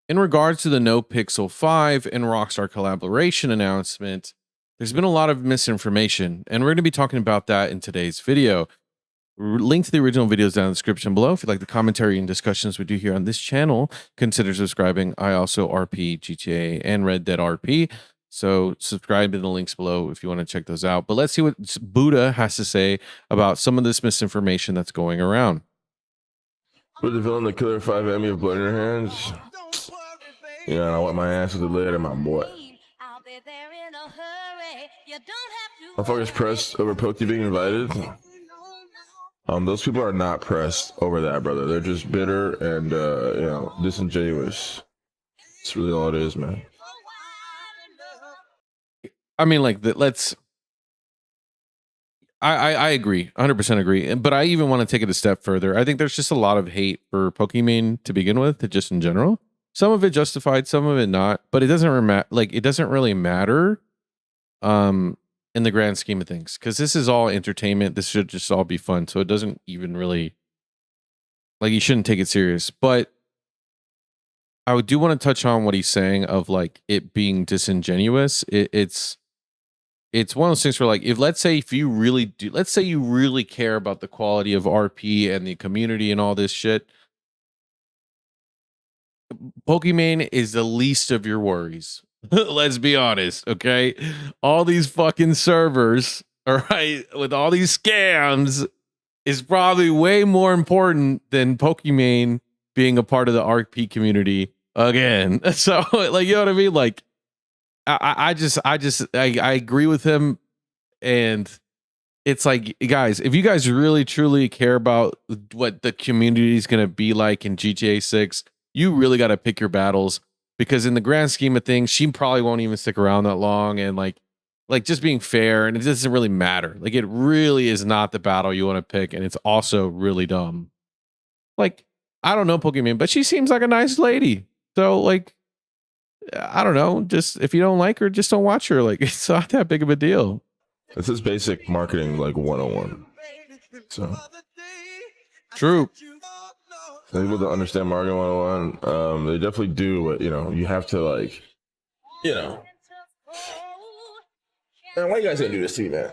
In regards to the Nopixel 5 and Rockstar collaboration announcement, there's been a lot of misinformation, and we're going to be talking about that in today's video. Link to the original videos down in the description below. If you like the commentary and discussions we do here on this channel, consider subscribing. I also RP, GTA, and Red Dead RP. So subscribe in the links below if you want to check those out. But let's see what Buddha has to say about some of this misinformation that's going around. Put the villain, the killer 5 at me with blood in her hands. Yeah, and I wipe my ass with the lid and my boy. Motherfuckers pressed over Pokey being invited. Those people are not pressed over that, brother. They're just bitter and you know, disingenuous. That's really all it is, man. I mean, like, I agree, 100% agree. But I even want to take it a step further. I think there's just a lot of hate for Pokemon to begin with, just in general. Some of it justified, some of it not. But it doesn't it doesn't really matter, in the grand scheme of things, because this is all entertainment. This should just all be fun. So it doesn't even really, like, you shouldn't take it serious. But I do want to touch on what he's saying of like it being disingenuous. It's one of those things where, like, let's say you really care about the quality of RP and the community and all this shit, Pokemon is the least of your worries. Let's be honest, okay? All these fucking servers, all right, with all these scams is probably way more important than Pokemon being a part of the RP community again. So, like, you know what I mean? Like, I agree with him, and it's like, guys, if you guys really truly care about what the community is going to be like in GTA 6, you really got to pick your battles, because in the grand scheme of things, she probably won't even stick around that long. And like just being fair, and it doesn't really matter. Like, it really is not the battle you want to pick, and it's also really dumb. Like, I don't know Pokemon, but she seems like a nice lady. So, like, I don't know. Just, if you don't like her, just don't watch her. Like, it's not that big of a deal. This is basic marketing, like 101. So True. some people don't understand marketing 101. They definitely do, but you know, you have to, like, you know. Man, why you guys gonna do this to me, man?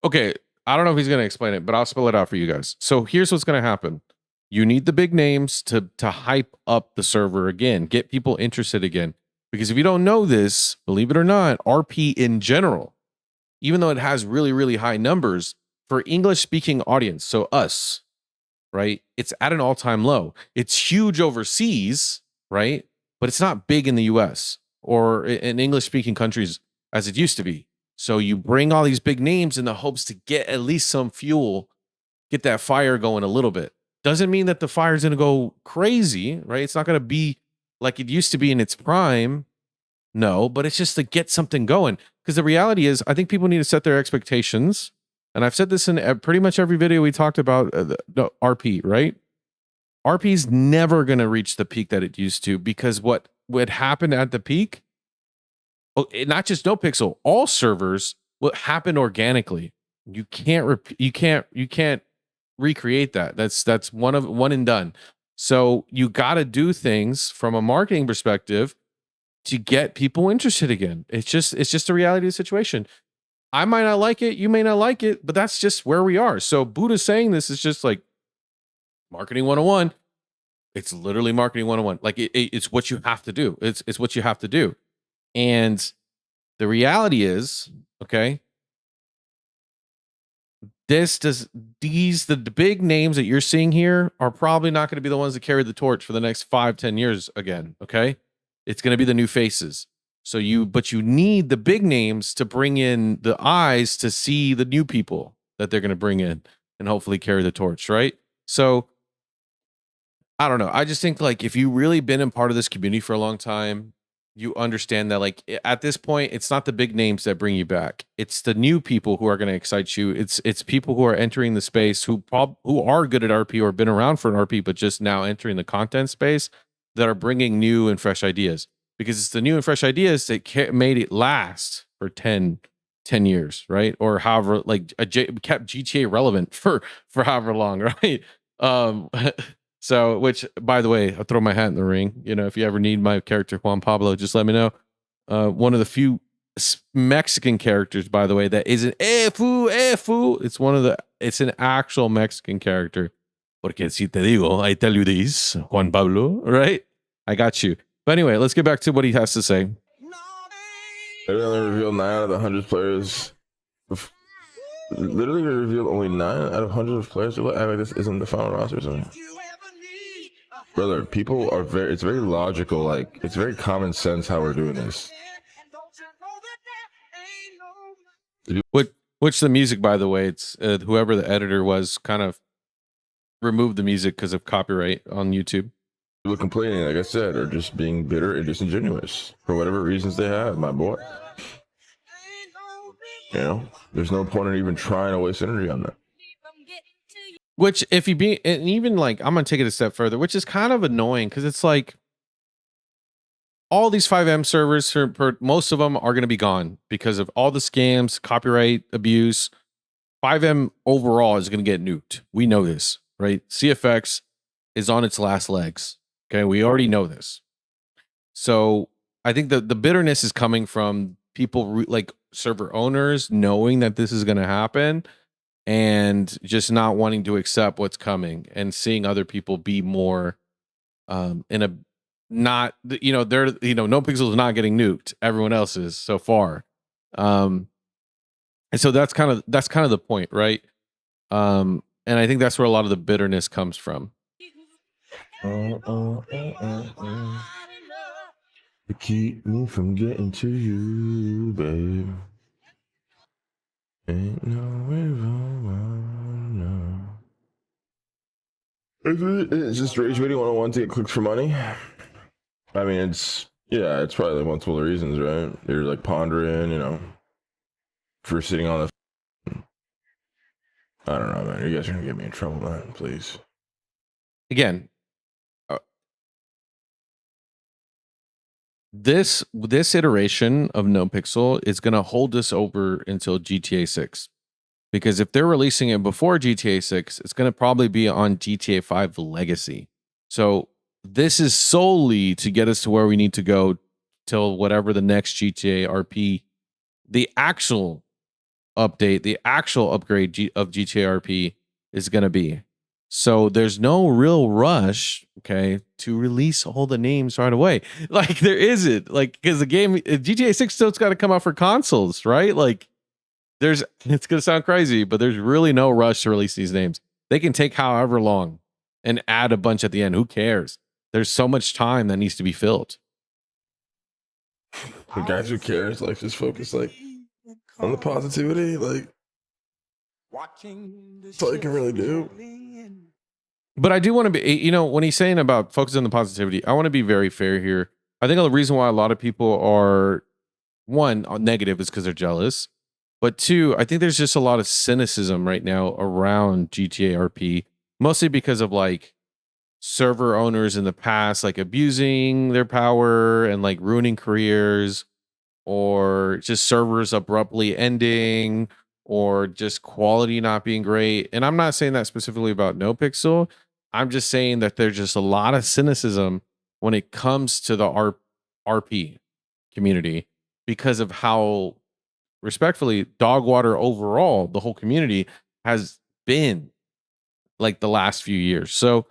Okay, I don't know if he's gonna explain it, but I'll spell it out for you guys. So here's what's gonna happen. You need the big names to hype up the server again, get people interested again. Because if you don't know this, believe it or not, RP in general, even though it has really, really high numbers for English speaking audience, so us, right? It's at an all-time low. It's huge overseas, right? But it's not big in the US or in English speaking countries as it used to be. So you bring all these big names in the hopes to get at least some fuel, get that fire going a little bit. Doesn't mean that the fire's going to go crazy, right? It's not going to be like it used to be in its prime. No, but it's just to get something going. Because the reality is, I think people need to set their expectations. And I've said this in pretty much every video we talked about the RP, right? RP's never going to reach the peak that it used to, because what happened at the peak, not just Nopixel, all servers, what happened organically. You can't recreate that. That's one and done. So you got to do things from a marketing perspective to get people interested again. It's just the reality of the situation. I might not like it, you may not like it, but that's just where we are. So Buddha saying this is just like marketing 101. It's literally marketing 101. Like, it's what you have to do. It's what you have to do. And the reality is, okay, the big names that you're seeing here are probably not going to be the ones that carry the torch for the next 5-10 years again. Okay. It's going to be the new faces. But you need the big names to bring in the eyes to see the new people that they're going to bring in and hopefully carry the torch. Right. So I don't know. I just think, like, if you've really been in part of this community for a long time, you understand that, like, at this point, it's not the big names that bring you back. It's the new people who are going to excite you. It's people who are entering the space who are good at RP or been around for an RP, but just now entering the content space, that are bringing new and fresh ideas. Because it's the new and fresh ideas that made it last for 10 years, right? Or however, like, kept GTA relevant for however long, right? So, which, by the way, I'll throw my hat in the ring. You know, if you ever need my character Juan Pablo, just let me know. One of the few Mexican characters, by the way, that isn't fu. It's one of the. It's an actual Mexican character. Porque si te digo, I tell you this, Juan Pablo, right? I got you. But anyway, let's get back to what he has to say. They only revealed 9 out of the 100 players. Literally revealed only 9 out of 100 of players. Act like this isn't the final roster or something. Brother, people are it's very logical. Like, it's very common sense how we're doing this. Which the music, by the way, it's whoever the editor was kind of removed the music because of copyright on YouTube. People complaining, like I said, are just being bitter and disingenuous for whatever reasons they have, my boy. You know, there's no point in even trying to waste energy on that. Which, if you be, and even like, I'm gonna take it a step further, which is kind of annoying because it's like all these 5M servers, for most of them, are going to be gone because of all the scams, copyright abuse. 5M overall is going to get nuked. We know this, right? CFX is on its last legs. Okay, we already know this. So I think the bitterness is coming from people like server owners knowing that this is going to happen and just not wanting to accept what's coming and seeing other people be more in a not, you know, they're, you know, Nopixel is not getting nuked. Everyone else is so far. And so that's kind of the point, right? And I think that's where a lot of the bitterness comes from. To keep me from getting to you, babe. Ain't no river, no. It's just rage waiting 101 to get clicked for money. I mean, it's probably like multiple reasons, right? You're like pondering, you know, for sitting on the. I don't know, man. You guys are gonna get me in trouble, man. Please. Again, this iteration of Nopixel is going to hold us over until GTA 6. Because if they're releasing it before GTA 6, it's going to probably be on GTA 5 Legacy. So this is solely to get us to where we need to go till whatever the next GTA RP, the actual update, the actual upgrade of GTA RP is going to be. So there's no real rush, okay, to release all the names right away. Like, there isn't, like, because the game GTA 6 still's got to come out for consoles, right? Like, it's gonna sound crazy, but there's really no rush to release these names. They can take however long and add a bunch at the end. Who cares? There's so much time that needs to be filled. The guys who cares, like, just focus like on the positivity, like that's all you can really do. But I do want to be, you know, when he's saying about focus on the positivity, I want to be very fair here. I think the reason why a lot of people are, one, negative is because they're jealous. But two, I think there's just a lot of cynicism right now around GTA RP, mostly because of like server owners in the past, like abusing their power and like ruining careers, or just servers abruptly ending, or just quality not being great. And I'm not saying that specifically about Nopixel. I'm just saying that there's just a lot of cynicism when it comes to the RP community because of how, respectfully, Dogwater overall, the whole community has been like the last few years. So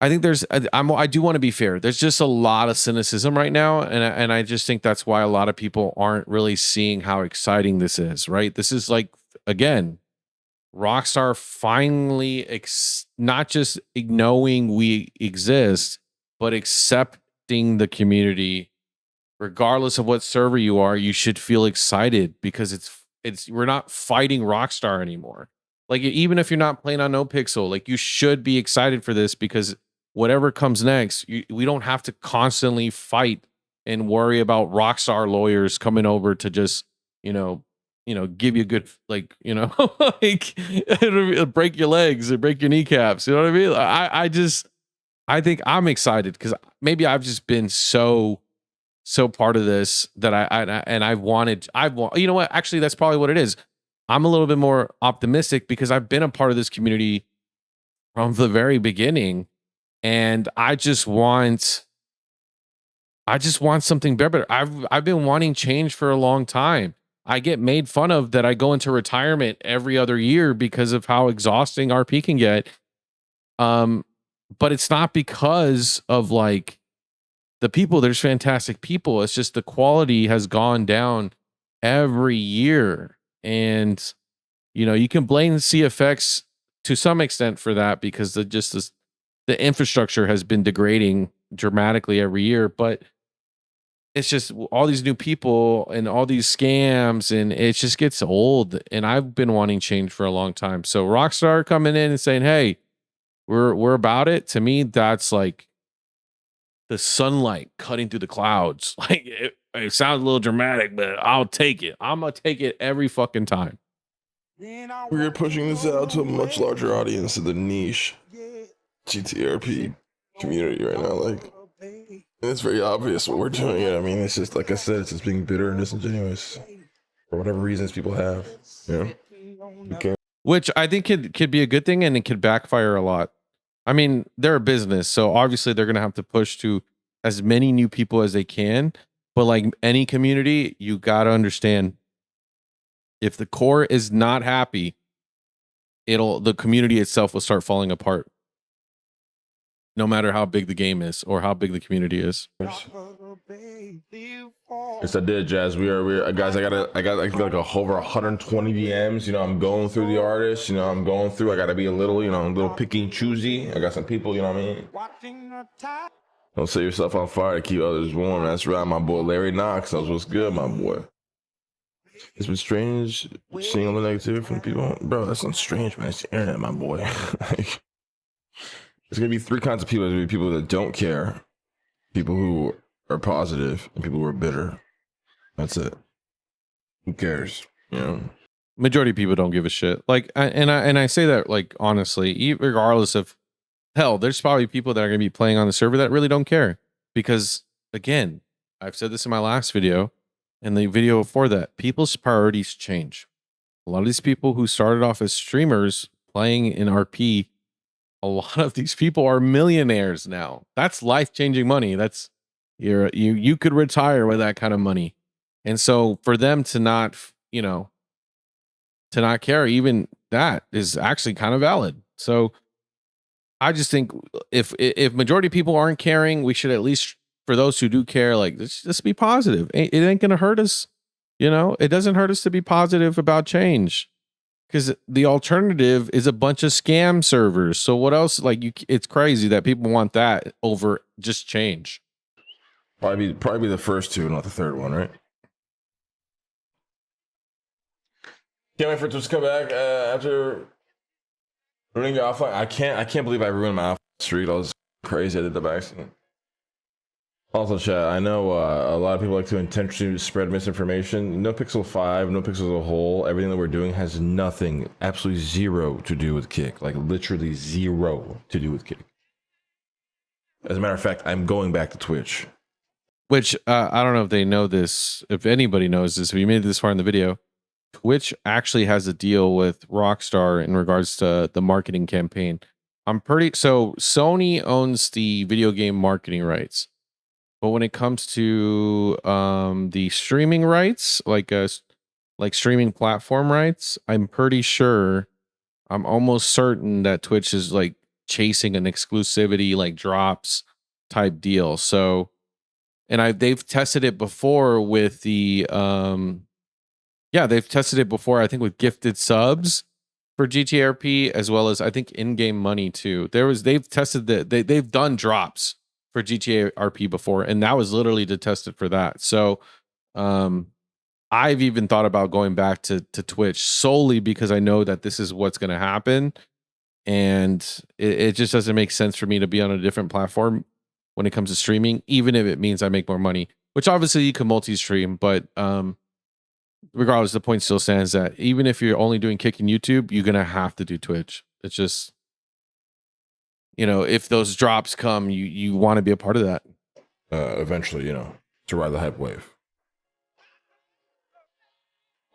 I think I do want to be fair. There's just a lot of cynicism right now, and I just think that's why a lot of people aren't really seeing how exciting this is. Right? This is like, again, Rockstar finally not just knowing we exist, but accepting the community. Regardless of what server you are, you should feel excited because it's we're not fighting Rockstar anymore. Like, even if you're not playing on Nopixel, like, you should be excited for this because whatever comes next, we don't have to constantly fight and worry about Rockstar lawyers coming over to just, you know, give you a good, like, you know, like break your legs or break your kneecaps. You know what I mean? I think I'm excited because maybe I've just been so part of this that I want, you know what? Actually, that's probably what it is. I'm a little bit more optimistic because I've been a part of this community from the very beginning. And I just want something better. I've been wanting change for a long time. I get made fun of that I go into retirement every other year because of how exhausting RP can get. But it's not because of like the people. There's fantastic people. It's just the quality has gone down every year. And you can blame the CFX to some extent for that because the infrastructure has been degrading dramatically every year, but it's just all these new people and all these scams, and it just gets old. And I've been wanting change for a long time. So Rockstar coming in and saying, "Hey, we're about it." To me, that's like the sunlight cutting through the clouds. Like it sounds a little dramatic, but I'll take it. I'm gonna take it every fucking time. We're pushing this out to a much larger audience of the niche GTRP community right now. Like, it's very obvious what we're doing. I mean, it's just like I said, it's just being bitter and disingenuous for whatever reasons people have. Okay. Which I think could be a good thing, and it could backfire a lot. I mean, they're a business, so obviously they're gonna have to push to as many new people as they can. But like any community, you gotta understand, if the core is not happy, the community itself will start falling apart. No matter how big the game is or how big the community is. Yes, I did, Jazz. We are guys. I got like over 120 DMs. I'm going through the artists. I'm going through. I got to be a little, a little picky and choosy. I got some people. You know what I mean? Don't set yourself on fire to keep others warm. That's right, my boy Larry Knox. That's what's good, my boy. It's been strange seeing all the negativity from people. Bro, that's not strange, man. It's the internet, my boy. There's going to be three kinds of people. There's going to be people that don't care, people who are positive, and people who are bitter. That's it. Who cares? Majority of people don't give a shit. Like, I say that like honestly, regardless of hell, there's probably people that are going to be playing on the server that really don't care. Because again, I've said this in my last video and the video before that, people's priorities change. A lot of these people who started off as streamers playing in RP, a lot of these people are millionaires now. That's life-changing money. That's you could retire with that kind of money. And so for them to not, to not care, even that is actually kind of valid. So I just think if majority of people aren't caring, we should at least, for those who do care, like just be positive. It ain't gonna hurt us. It doesn't hurt us to be positive about change. Because the alternative is a bunch of scam servers. So what else? Like it's crazy that people want that over just change. Probably the first two, not the third one, right? Can't wait for it to come back after ruining your offline. I can't believe I ruined my offline streak. I was crazy. I did the accident. Also, chat, I know a lot of people like to intentionally spread misinformation. Nopixel 5, Nopixel as a whole, everything that we're doing has nothing, absolutely zero to do with Kick. Like literally zero to do with Kick. As a matter of fact, I'm going back to Twitch. Which, I don't know if they know this, if anybody knows this, if you made it this far in the video, Twitch actually has a deal with Rockstar in regards to the marketing campaign. So Sony owns the video game marketing rights. But when it comes to the streaming rights, like streaming platform rights, I'm almost certain that Twitch is like chasing an exclusivity, like drops type deal. So, and they've tested it before with the they've tested it before, I think, with gifted subs for GTRP, as well as I think in-game money too. They've tested they've done drops for GTA RP before, and that was literally to test it for that. So I've even thought about going back to Twitch solely because I know that this is what's going to happen, and it just doesn't make sense for me to be on a different platform when it comes to streaming, even if it means I make more money, which obviously you can multi-stream, but regardless, the point still stands that even if you're only doing Kick and YouTube, you're going to have to do Twitch. It's just, if those drops come, you want to be a part of that. Eventually, to ride the hype wave.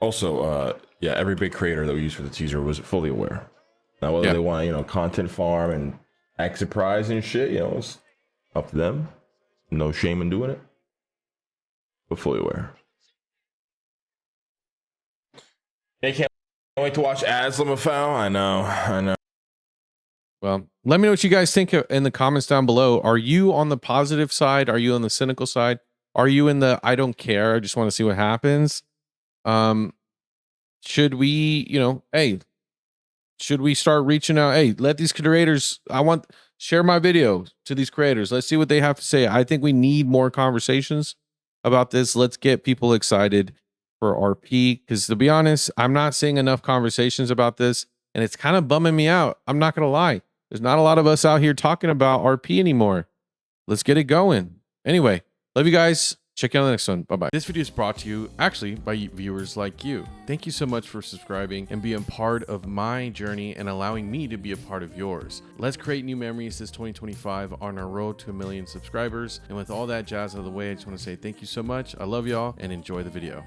Also, every big creator that we used for the teaser was fully aware. Now whether they want, you know, content farm and act surprised and shit, you know, it's up to them. No shame in doing it, but fully aware. They can't wait to watch ads, Lamafau. I know. Well, let me know what you guys think in the comments down below. Are you on the positive side? Are you on the cynical side? Are you in the I don't care, I just want to see what happens? Should we, you know, hey, should we start reaching out? Hey, let these creators, share my video to these creators. Let's see what they have to say. I think we need more conversations about this. Let's get people excited for RP, because to be honest, I'm not seeing enough conversations about this, and it's kind of bumming me out. I'm not going to lie. There's not a lot of us out here talking about RP anymore. Let's get it going. Anyway, love you guys. Check you out on the next one. Bye-bye. This video is brought to you actually by viewers like you. Thank you so much for subscribing and being part of my journey and allowing me to be a part of yours. Let's create new memories this 2025 on our road to 1 million subscribers. And with all that jazz out of the way, I just want to say thank you so much. I love y'all and enjoy the video.